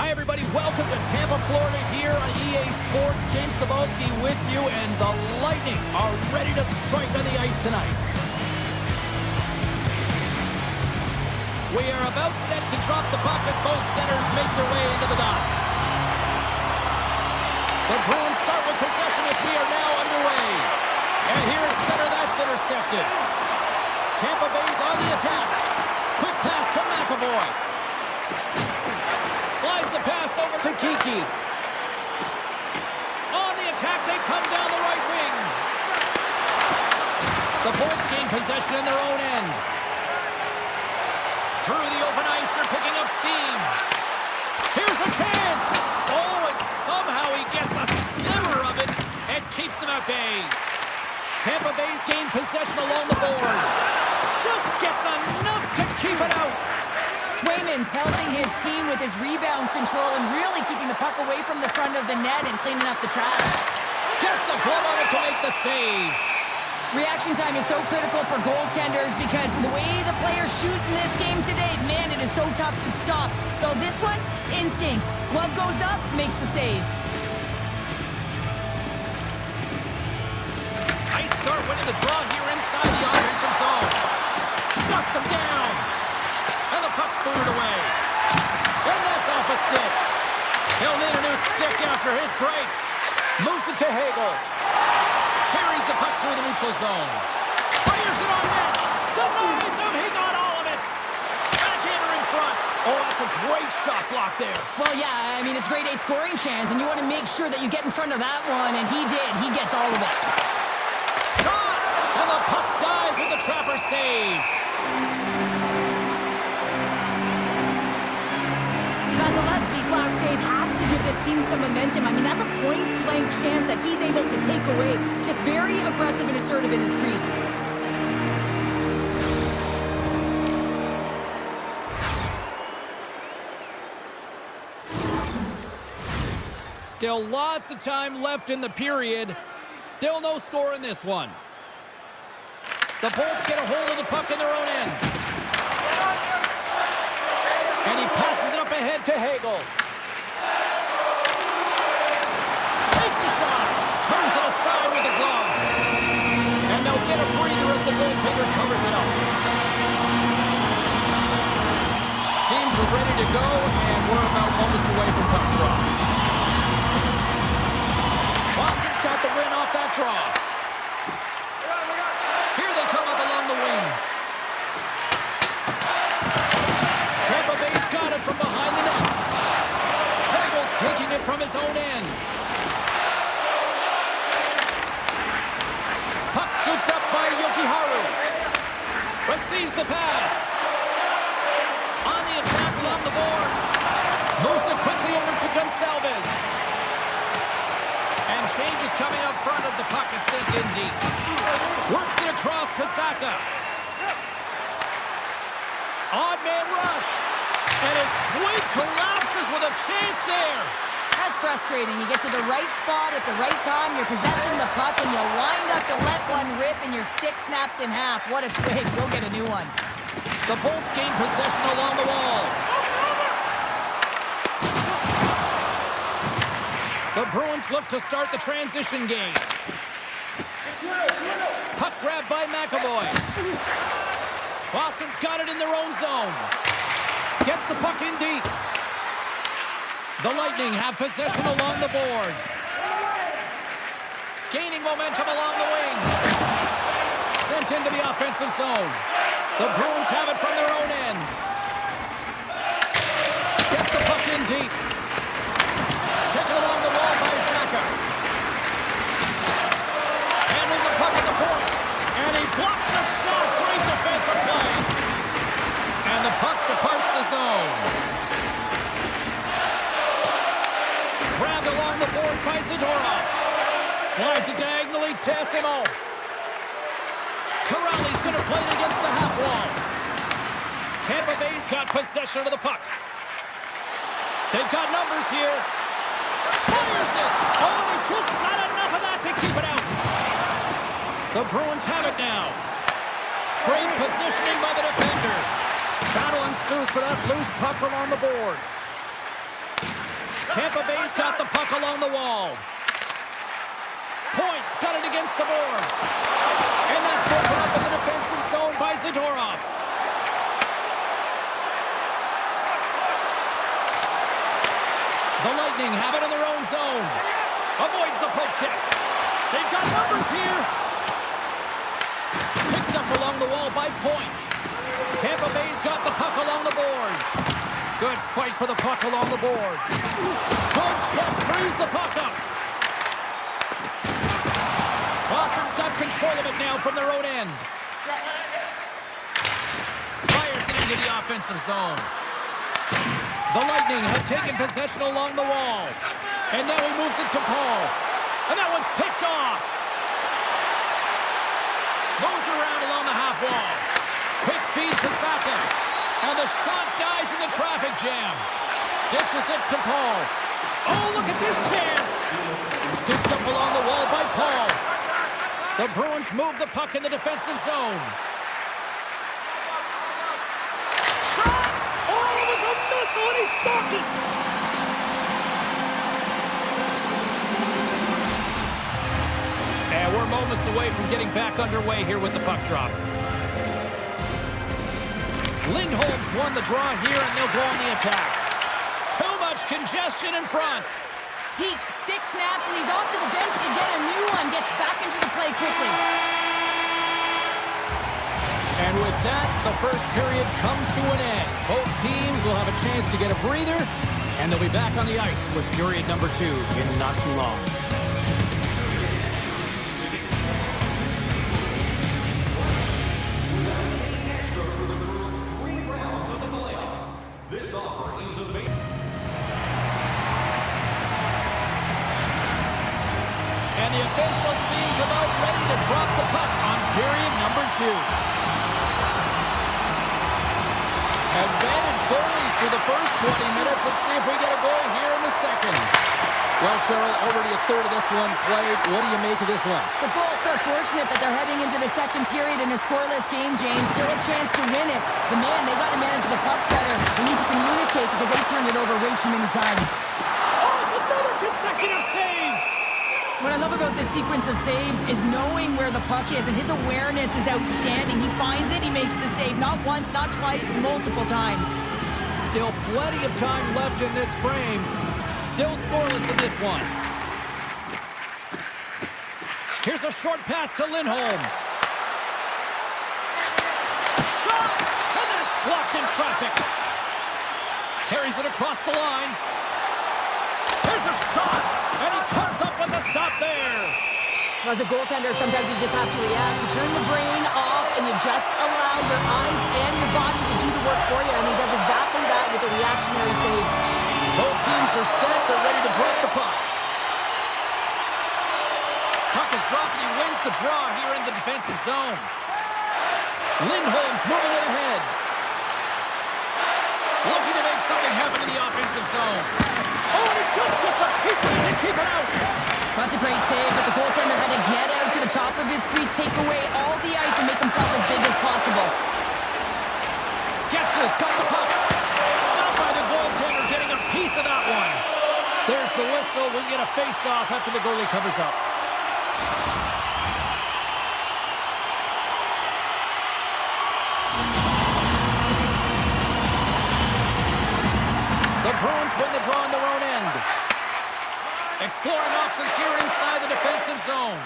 Hi, everybody. Welcome to Tampa, Florida here on EA Sports. James Cebulski with you, and the Lightning are ready to strike on the ice tonight. We are about set to drop the puck as both centers make their way into the dot. The Bruins start with possession as we are now underway. And here at center, that's intercepted. Tampa Bay's on the attack. Quick pass to McAvoy. Slides the pass over to Kiki. On the attack, they come down the right wing. The Bolts gain possession in their own end. Through the open ice, they're picking up steam. Here's a chance. Oh, and somehow he gets a sliver of it and keeps them at bay. Tampa Bay's gained possession along the boards. Just gets enough to keep it out. Swayman's helping his team with his rebound control and really keeping the puck away from the front of the net and cleaning up the trash. Gets a glove on it to make the save. Reaction time is so critical for goaltenders because the way the players shoot in this game today, man, it is so tough to stop. So this one, instincts. Glove goes up, makes the save. Nice start winning the draw here inside the offensive zone. Shuts him down. And the puck's booted away. And that's off a stick. He'll need a new stick after his breaks. Moves it to Hagel. Carries the puck through the neutral zone. Fires it on net. Denies him. He got all of it. Backhander in front. Oh, that's a great shot block there. Well, yeah, I mean, it's grade A scoring chance, and you want to make sure that you get in front of that one, and he did. He gets all of it. Shot! And the puck dies with the Trapper save. Vasilevsky's last save has to give this team some momentum. I mean, that's a point-blank chance that he's able to take away. Just very aggressive and assertive in his crease. Still lots of time left in the period. Still no score in this one. The Bolts get a hold of the puck in their own end. And he passes it up ahead to Hagel. Takes a shot. Turns it aside with the glove. And they'll get a breather as the goaltender covers it up. Teams are ready to go, and we're about moments away from puck drop. Boston's got the win off that draw. Here they come up along the wing. Tampa Bay's got it from behind the net. Hagel's taking it from his own end. Puck scooped up by Yokiharu. Receives the pass. On the attack along the boards. Moves it quickly over to Gonçalves. And change is coming up front as the puck is sent in deep. Works it across to Saka. Odd man rush. And his tweet collapses with a chance there. That's frustrating. You get to the right spot at the right time, you're possessing the puck, and you wind up to let one rip, and your stick snaps in half. What a twig. We'll get a new one. The Bolts gain possession along the wall. The Bruins look to start the transition game. Puck grabbed by McAvoy. Boston's got it in their own zone. Gets the puck in deep. The Lightning have possession along the boards. Gaining momentum along the wing. Sent into the offensive zone. The Bruins have it from their own end. Gets the puck in deep. Taken along the wall by Saka. Handles the puck at the point. And he blocks the shot. Great defensive play. And the puck departs the zone. Grabbed along the board by Zadorov. Slides it diagonally to Esimo. Corrali's going to play it against the half wall. Tampa Bay's got possession of the puck. They've got numbers here. Fires it. Oh, and he just got enough of that to keep it out. The Bruins have it now. Great positioning by the defender. Battle ensues for that loose puck along the boards. Tampa Bay's got the puck along the wall. Point's got it against the boards. And that's broken up in the defensive zone by Zadorov. The Lightning have it in their own zone. Avoids the poke check. They've got numbers here. Picked up along the wall by Point. Tampa Bay's got the puck along the boards. Good fight for the puck along the boards. Good check, frees the puck up. Boston's got control of it now from their own end. Fires it into the offensive zone. The Lightning have taken possession along the wall. And now he moves it to Paul. And that one's picked off. Moves it around along the half wall. Quick feed to Saka. And the shot dies in the traffic jam. Dishes it to Paul. Oh, look at this chance. Scooped up along the wall by Paul. The Bruins move the puck in the defensive zone. Shot! Oh, it was a missile and he stopped it! And we're moments away from getting back underway here with the puck drop. Lindholm's won the draw here and they'll go on the attack. Too much congestion in front. He stick snaps and he's off to the bench to get a new one. Gets back into the play quickly. And with that, the first period comes to an end. Both teams will have a chance to get a breather, and they'll be back on the ice with period number 2 in not too long. This offer is available. And the official seems about ready to drop the puck on period number 2. Advantage goalies through the first 20 minutes. Let's see if we get a goal here in the second. Well, Cheryl, already a third of this one played. What do you make of this one? The Bolts are fortunate that they're heading into the second period in a scoreless game, James. Still a chance to win it. But, man, they got to manage the puck better. They need to communicate because they turned it over way too many times. Oh, it's another consecutive save! What I love about this sequence of saves is knowing where the puck is, and his awareness is outstanding. He finds it, he makes the save. Not once, not twice, multiple times. Still plenty of time left in this frame. Still scoreless in this one. Here's a short pass to Lindholm. Shot! And that's blocked in traffic. Carries it across the line. There's a shot! And he comes up with a stop there. As a goaltender, sometimes you just have to react. You turn the brain off, and you just allow your eyes and your body to do the work for you, and he does exactly that with a reactionary save. Both teams are set. They're ready to drop the puck. Puck is dropped, and he wins the draw here in the defensive zone. Lindholm's moving it ahead. Looking to make something happen in the offensive zone. Oh, and he just gets a piece of it to keep it out. That's a great save, but the goaltender had to get out to the top of his crease, take away all the ice, and make himself as big as possible. Gets this, got the puck. Stopped by the goaltender, getting a piece of that one. There's the whistle. We'll get a face-off after the goalie covers up. The Bruins win the draw on their own end. Exploring options here inside the defensive zone.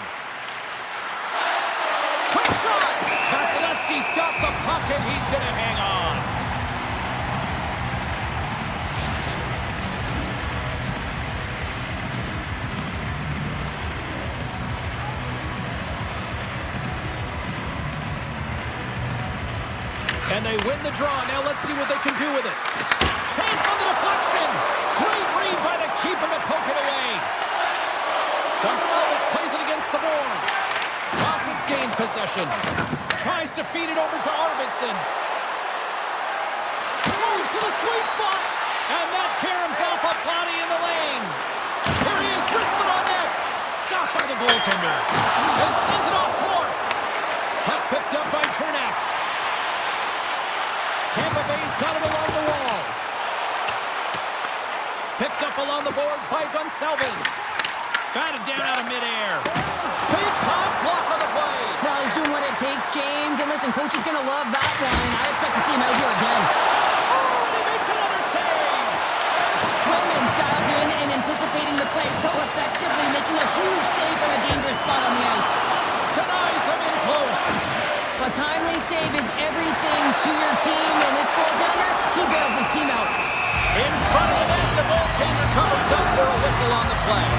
Quick shot! Vasilevsky's got the puck and he's going to hang on. And they win the draw. Now let's see what they can do with it. Chance on the deflection. Great read by the keeper to poke it away. Gonzalez plays it against the boards. Boston's gained possession. Tries to feed it over to Arvidsson. Moves to the sweet spot. And that caroms off a body in the lane. Here he is, wristed on net. Stopped by the goaltender. And sends it off course. Puck picked up by Chernak. Tampa Bay's got it along the wall. Picked up along the boards by Gonçalves. Batted down out of midair. Big time block on the play. Well, he's doing what it takes, James. And listen, coach is going to love that one. I expect to see him out here again. Oh, and he makes another save. Swayman's dialed in and anticipating the play so effectively, making a huge save from a dangerous spot on the ice. Denies him in close. A timely save is everything to your team, and this goaltender, he bails his team out. In front of the net, the goaltender covers up for a whistle on the play.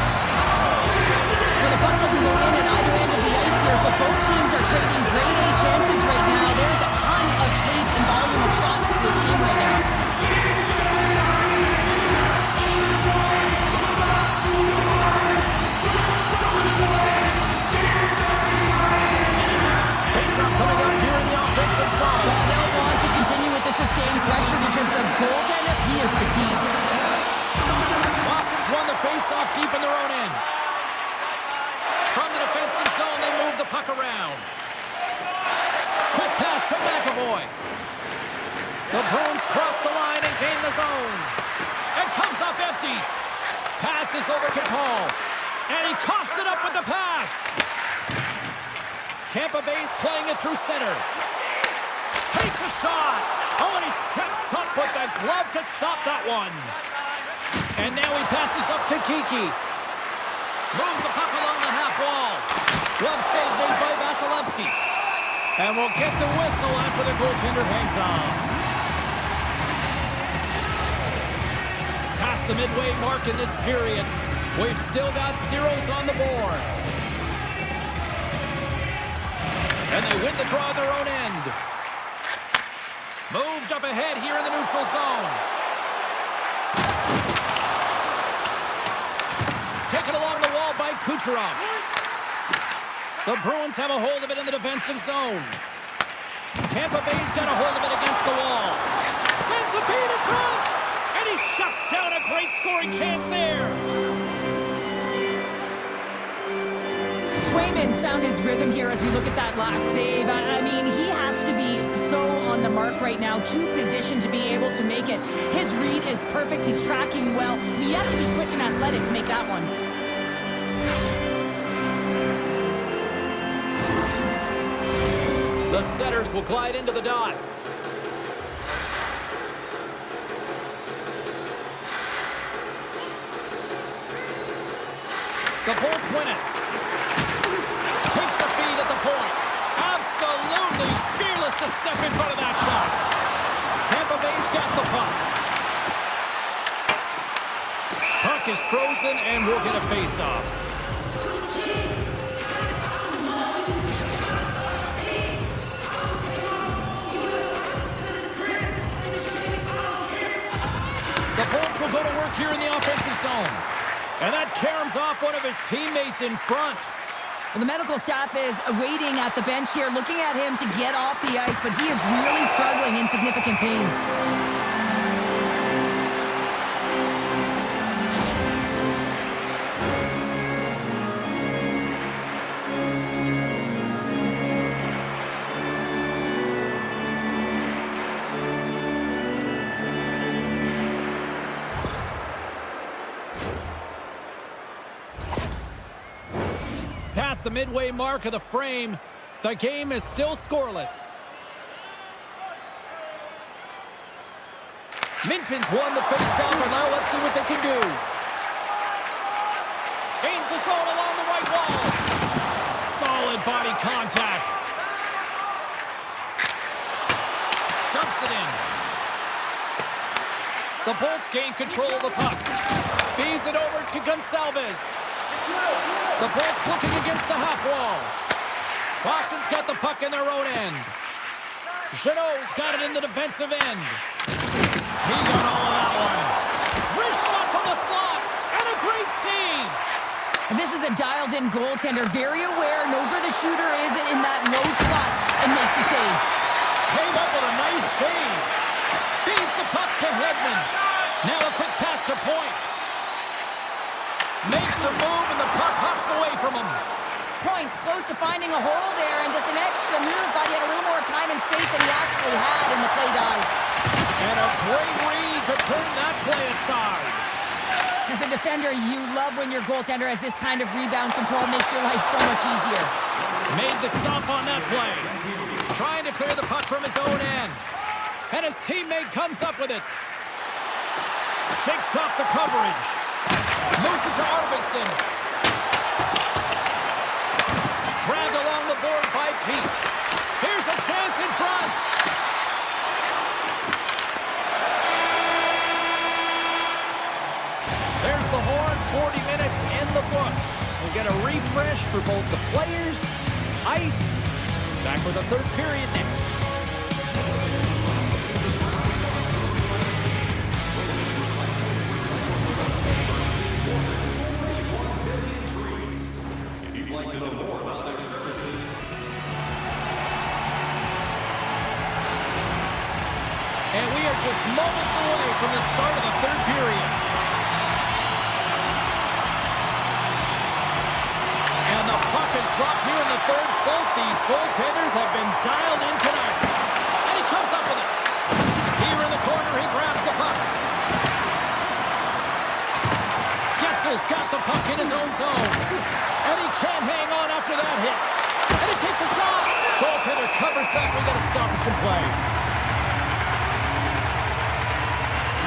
Well, the puck doesn't go in at either end of the ice here, but both teams are trading grade A chances right now. There is a ton of pace and volume of shots to this game right now. Face-off coming up here in the offensive zone. Well, they'll want to continue with the sustained pressure because the goaltender, he is fatigued. Boston's won the face-off deep in their own end. From the defensive zone, they move the puck around. Quick pass to McAvoy. The Bruins cross the line and gain the zone. And comes up empty. Passes over to Paul. And he coughs it up with the pass. Tampa Bay's playing it through center. Takes a shot. Oh, and he steps up with the glove to stop that one. And now he passes up to Kiki. Moves the puck along the half wall. Glove save made by Vasilevsky. And we'll get the whistle after the goaltender hangs on. Past the midway mark in this period. We've still got zeros on the board. And they win the draw on their own end. Moved up ahead here in the neutral zone. Taken along the wall by Kucherov. The Bruins have a hold of it in the defensive zone. Tampa Bay's got a hold of it against the wall. Sends the feed in front. And he shuts down a great scoring chance there. Swayman's found his rhythm here as we look at that last save. I mean, he has to be so on the mark right now, to position to be able to make it. His read is perfect. He's tracking well. He has to be quick and athletic to make that one. The setters will glide into the dot. The Bolts win it. Takes the feed at the point. Absolutely fearless to step in front of that shot. Tampa Bay's got the puck. Puck is frozen and we'll get a face-off. The Bolts will go to work here in the offensive zone. And that caroms off one of his teammates in front. Well, the medical staff is waiting at the bench here, looking at him to get off the ice, but he is really struggling in significant pain. Past the midway mark of the frame, the game is still scoreless. Minton's won the face-off, and now let's see what they can do. Gains the zone along the right wall. Solid body contact. Dumps it in. The Bolts gain control of the puck. Feeds it over to Gonçalves. The Bolts looking against the half wall. Boston's got the puck in their own end. Jeannot's got it in the defensive end. He got all of that one. Wrist shot from the slot, and a great save. And this is a dialed-in goaltender, very aware, knows where the shooter is in that low slot, and makes the save. Came up with a nice save. Feeds the puck to Hedman. Now a quick pass to Point. Makes a move, and the puck hops away from him. Point's close to finding a hole there, and just an extra move. Thought he had a little more time and space than he actually had, and the play dies. And a great read to turn that play aside. As a defender, you love when your goaltender has this kind of rebound control. It makes your life so much easier. Made the stop on that play. Trying to clear the puck from his own end. And his teammate comes up with it. Shakes off the coverage. Moves it to Arvidsson. Grabbed along the board by Pete. Here's a chance in front. There's the horn. 40 minutes in the books. We'll get a refresh for both the players, ice. Back with the third period next. If you'd like to know more about their services, and we are just moments away from the start of the third period. And the puck is dropped here in the third. Both these goaltenders have been dialed in tonight. And he comes up with it. Here in the corner, he grabs the puck. Getzel's got the puck in his own zone. And he can't hang on after that hit. And he takes a shot. Goaltender covers up. We got a stoppage in play.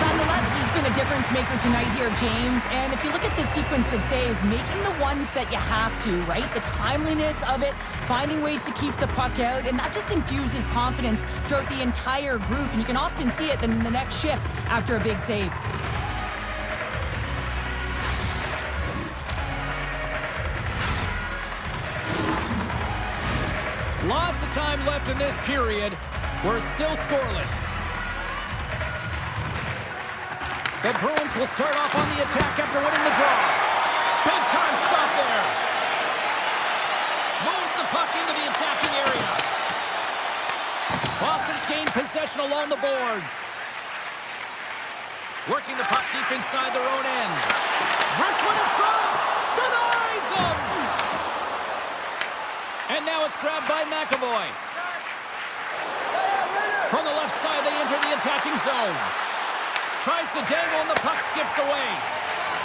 Vasilevsky's been a difference maker tonight here, James. And if you look at the sequence of saves, making the ones that you have to, right? The timeliness of it, finding ways to keep the puck out, and that just infuses confidence throughout the entire group. And you can often see it in the next shift after a big save. Lots of time left in this period. We're still scoreless. The Bruins will start off on the attack after winning the draw. Big time stop there. Moves the puck into the attacking area. Boston's gained possession along the boards. Working the puck deep inside their own end. Wrestling in front. Denies him. And now it's grabbed by McAvoy. From the left side, they enter the attacking zone. Tries to dangle and the puck skips away.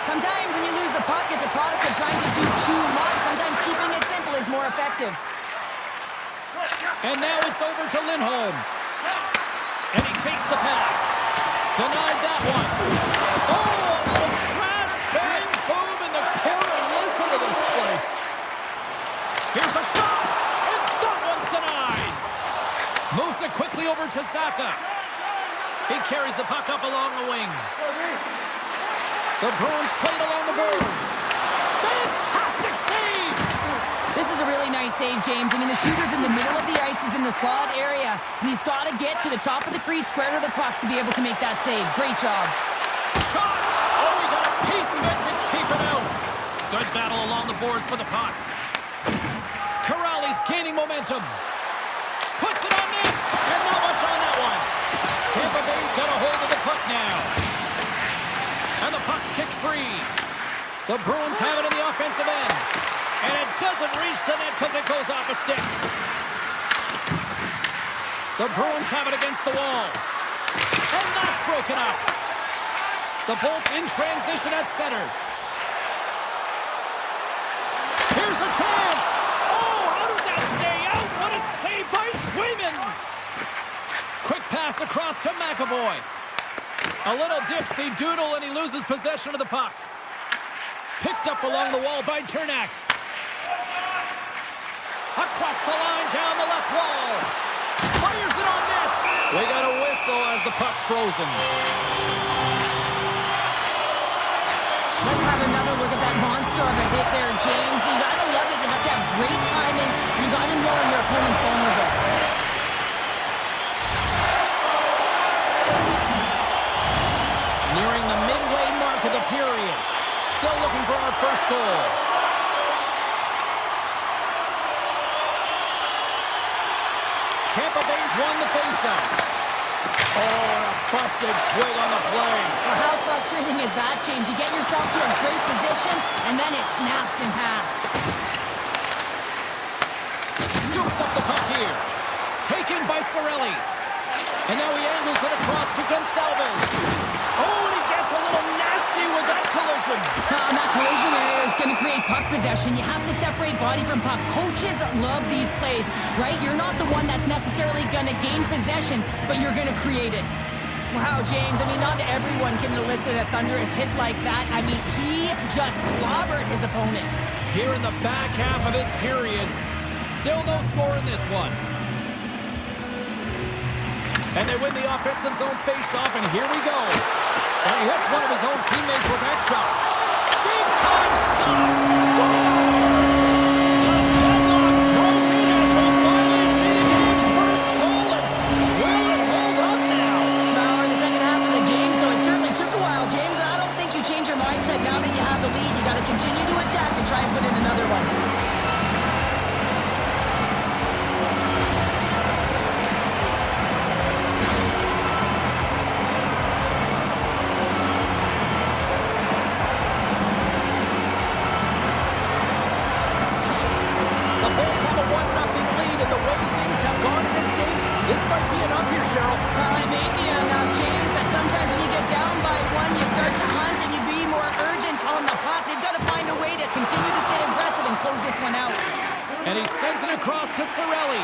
Sometimes when you lose the puck, it's a product of trying to do too much. Sometimes keeping it simple is more effective. And now it's over to Lindholm. And he takes the pass. Denied that one. Oh, a crash, bang, boom in the corner. Listen to this place. Here's a shot. And that one's denied. Moves it quickly over to Saka. He carries the puck up along the wing. The Bruins played along the boards. Fantastic save! This is a really nice save, James. I mean, the shooter's in the middle of the ice. He's in the slot area. And he's got to get to the top of the crease, square to the puck to be able to make that save. Great job. Shot! Oh, he got a piece of it to keep it out. Good battle along the boards for the puck. Corrali's gaining momentum. Puts it on net. And not much on that one. Tampa Bay's got a hold of the puck now. And the puck's kicked free. The Bruins have it in the offensive end. And it doesn't reach the net because it goes off a stick. The Bruins have it against the wall. And that's broken up. The Bolts in transition at center. Here's a chance. Oh, how did that stay out? What a save by Swayman. Quick pass across to McAvoy. A little dipsy doodle and he loses possession of the puck. Picked up along the wall by Chernak. Across the line, down the left wall. Fires it on net. We got a whistle as the puck's frozen. Let's have another look at that monster of a hit there, James. You got to love it. You have to have great timing. You got to know when your opponent's vulnerable. Nearing the midway mark of the period. Still looking for our first goal. Tampa Bay's won the faceoff. Oh, and a busted twig on the play. Well, how frustrating is that, James? You get yourself to a great position, and then it snaps in half. Scoops up the puck here. Taken by Cirelli. And now he angles it across to Gonçalves. Oh, and he gets a little nasty with that collision. collision. And that collision is going to create puck possession. You have to separate body from puck. Coaches love these plays, right? You're not the one that's necessarily going to gain possession, but you're going to create it. Wow, James, I mean, not everyone can elicit a thunderous hit like that. I mean, he just clobbered his opponent. Here in the back half of this period, still no score in this one. And they win the offensive zone face-off, and here we go. And he hits one of his own teammates with that shot. Big time stop. Scores! The deadlock broken as we finally see the game's first goal. And will it hold up now? Now we're in the second half of the game, so it certainly took a while, James. I don't think you change your mindset now that you have the lead. You got to continue to attack and try and put in another one. And he sends it across to Cirelli.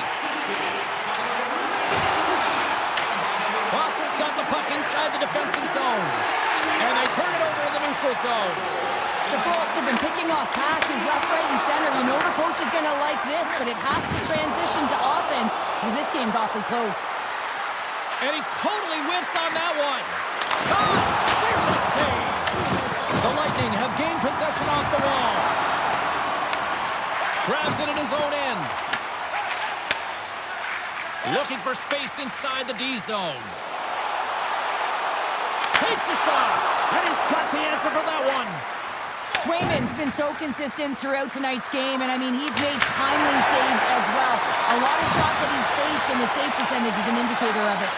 Boston's got the puck inside the defensive zone. And they turn it over in the neutral zone. The Bolts have been picking off passes left, right, and center. You know the coach is going to like this, but it has to transition to offense because this game's awfully close. And he totally whiffs on that one. Shot! There's a save. The Lightning have gained possession off the wall. Grabs it in his own end. Looking for space inside the D zone. Takes a shot. And he's got the answer for that one. Swayman's been so consistent throughout tonight's game, and I mean, he's made timely saves as well. A lot of shots that he's faced, and his save percentage is an indicator of it.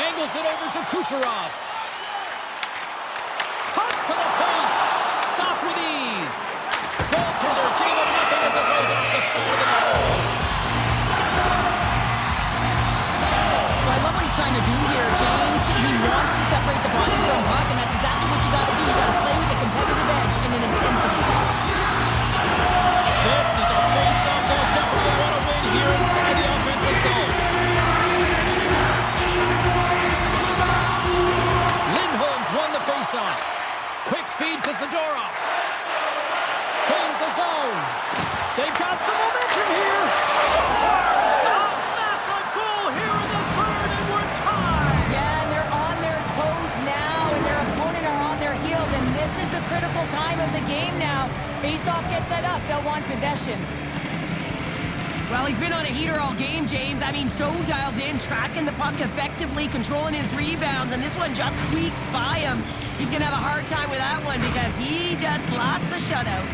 Angles it over to Kucherov. Cuts to the paint. Stopped with ease. Goaltender gave him nothing as it goes off the side of the net. Well, I love what he's trying to do here, James. He wants to separate the body from puck, and that's exactly what you got to do. You got to play with a competitive edge and an intensity. This is a face-off they'll definitely want to win here inside the offensive zone. Lindholm's won the face-off. Quick feed to Zadorov. Gains the zone. They've got some momentum here. Scores! A massive goal here in the third, and we're tied. Yeah, and they're on their toes now, and their opponent are on their heels, and this is the critical time of the game now. Face-off gets set up. They'll want possession. Well, he's been on a heater all game, James. I mean, so dialed in, tracking the puck effectively, controlling his rebounds, and this one just squeaks by him. He's going to have a hard time with that one because he just lost the shutout.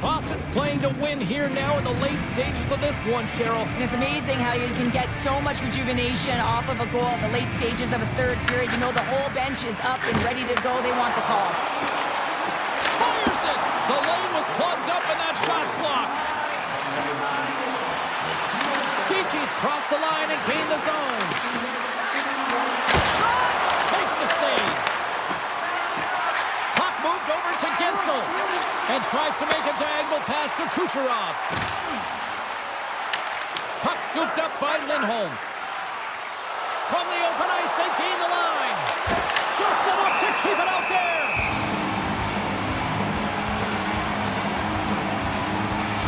Boston's playing to win here now in the late stages of this one, Cheryl. And it's amazing how you can get so much rejuvenation off of a goal in the late stages of a third period. You know the whole bench is up and ready to go. They want the call. Fires it! The lane was plugged up and that shot's blocked. Kiki's crossed the line and gained the zone. Shot! Makes the save. Puck moved over to Gensel. And tries to make a diagonal pass to Kucherov. Puck scooped up by Lindholm. From the open ice, they gain the line. Just enough to keep it out there.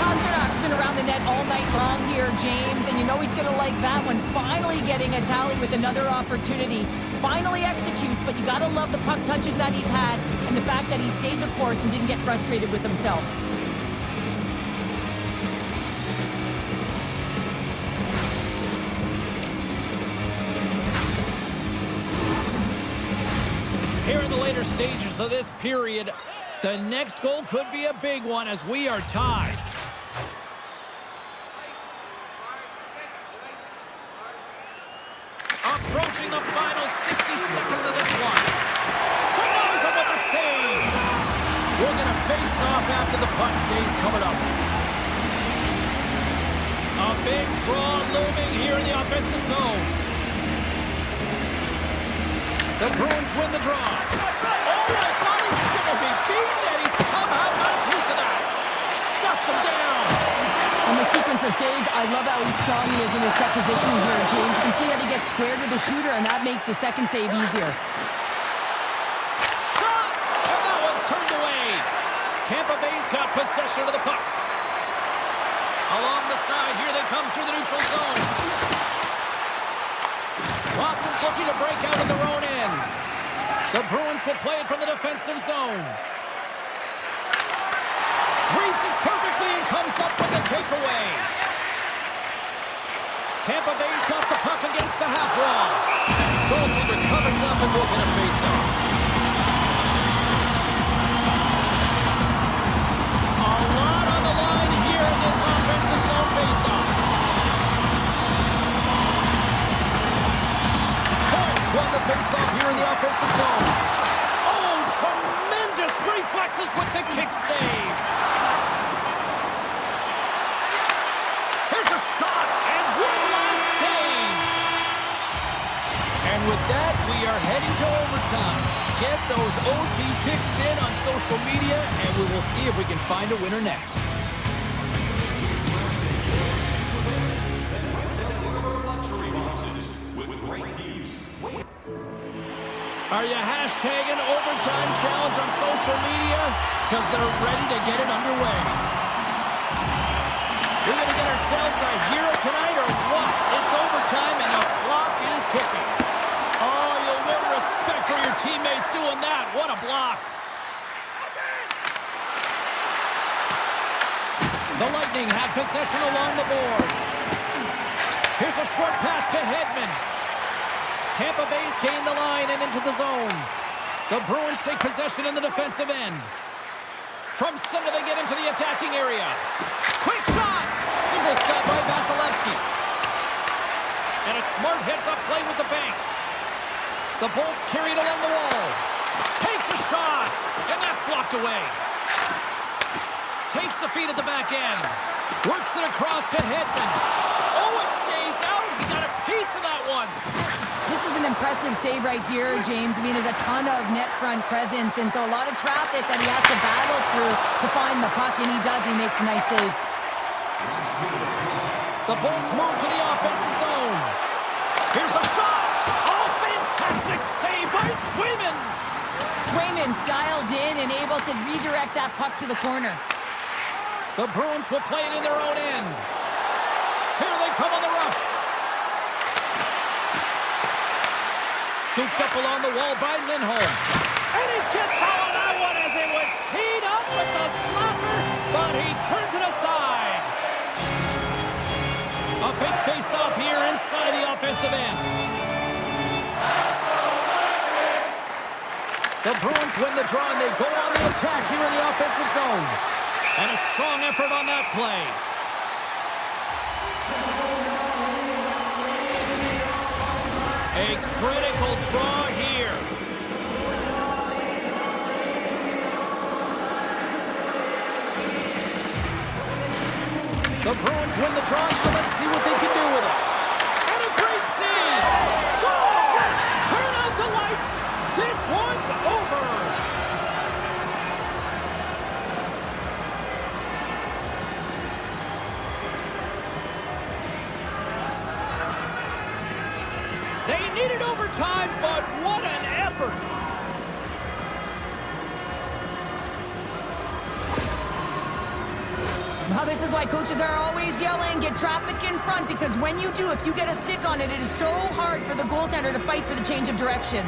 Pasternak's been around the net all night long here, James, and you know he's going to like that one. Finally getting a tally with another opportunity. Finally executes, but you got to love the puck touches that he's had and the fact that he stayed the course and didn't get frustrated with himself. Here in the later stages of this period, the next goal could be a big one as we are tied. Approaching the final 60 seconds of this one. Denies him with the save. We're going to face off after the puck stays covered up. A big draw looming here in the offensive zone. The Bruins win the draw. Oh, I thought he was going to be beaten, and he somehow got a piece of that. Shuts him down. On the sequence of saves, I love how strong he is in his set positioning here, James. You can see that he gets squared with the shooter, and that makes the second save easier. Shot! And that one's turned away. Tampa Bay's got possession of the puck. Along the side, here they come through the neutral zone. Boston's looking to break out in their own end. The Bruins will play it from the defensive zone. Reads it perfectly and comes up with the takeaway. Tampa Bay's got the puck against the half wall. Goaltender covers up and will get a face-off. A lot on the line here in this offensive zone face-off. Points won the face-off here in the offensive zone. Oh, tremendous reflexes with the kick save. Here's a shot, and one last save. And with that, we are heading to overtime. Get those OT picks in on social media, and we will see if we can find a winner next. Are you hashtagging overtime challenge on social media? Because they're ready to get it underway. We're going to get ourselves a hero tonight or what? It's overtime and the clock is ticking. Oh, you'll win respect for your teammates doing that. What a block. The Lightning have possession along the boards. Here's a short pass to Hedman. Tampa Bay's gained the line and into the zone. The Bruins take possession in the defensive end. From center, they get into the attacking area. Quick shot! Single stop by Vasilevsky. And a smart heads-up play with the bank. The Bolts carried along the wall. Takes a shot, and that's blocked away. Takes the feed at the back end. Works it across to Hedman. Oh, it stays out. He got a piece of that one. This is an impressive save right here, James. I mean, there's a ton of net front presence, and so a lot of traffic that he has to battle through to find the puck, and he does. He makes a nice save. The Bolts move to the offensive zone. Here's a shot. Oh, fantastic save by Swayman. Swayman's dialed in and able to redirect that puck to the corner. The Bruins will play it in their own end. Here they come on the rush. Scooped up along the wall by Lindholm. And he gets all of that one as it was teed up with the slapper, but he turns it aside. A big face-off here inside the offensive end. The Bruins win the draw and they go on the attack here in the offensive zone. And a strong effort on that play. A critical draw here. The Bruins win the draw. Now let's see what they can do with it. And a great save. Scores! Turn out the lights. This one's over. They needed overtime, but what an effort. Well, this is why coaches are always yelling, get traffic in front, because when you do, if you get a stick on it, it is so hard for the goaltender to fight for the change of direction.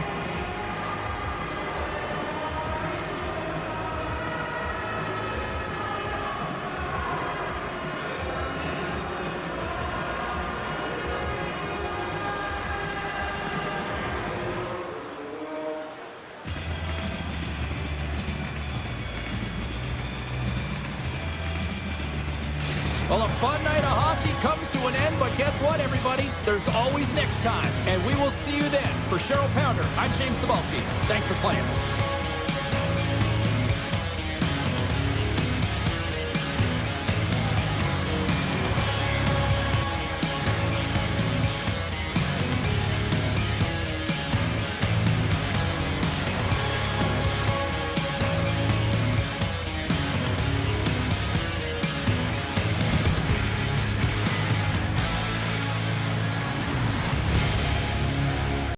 Well, a fun night of hockey comes to an end, but guess what, everybody? There's always next time, and we will see you then. For Cheryl Pounder, I'm James Cebulski. Thanks for playing.